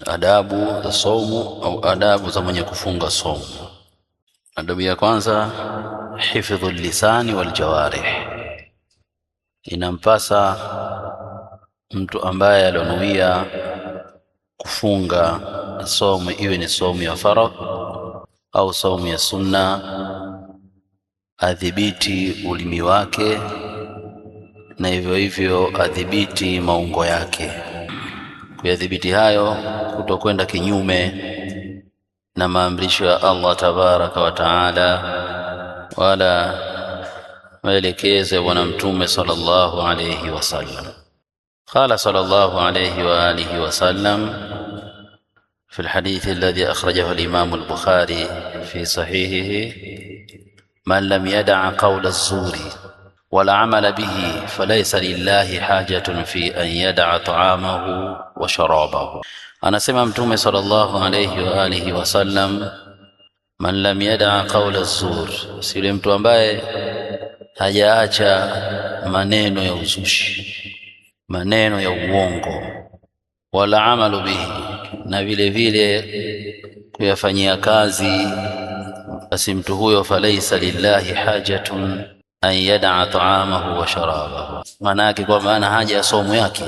adabu za saumu au adabu za mwenye kufunga saumu. Adabu ya kwanza, hifdhul lisani wal jawarih. Inampasa mtu ambaye alonuia kufunga saumu, iwe ni saumu ya faradhi au saumu ya sunna, adhibiti ulimi wake na hivyo hivyo adhibiti maungo yake. Kuyadhibiti hayo kutokwenda kinyume na maamrisho ya Allah tabaraka wa taala wala maelekezo ya Bwana Mtume sallallahu alayhi wasallam. Qala sallallahu alayhi wa alihi wasallam في الحديث الذي أخرجه الإمام البخاري في صحيحه: من لم يدع قول الزور ولا عمل به فليس لله حاجة في أن يدع طعامه وشرابه. أنا سمع متومة صلى الله عليه وآله وسلم: من لم يدع قول الزور، sile mtu ambaye hajaacha maneno ya uzushi, maneno ya uongo, wala amalu bihi, na vile vile kuyafanyia kazi, basi mtu huyo falaisa lillahi hajatun an yada'a ta'amahu wa sharabahu. Maana yake kwa maana haja ya somo yake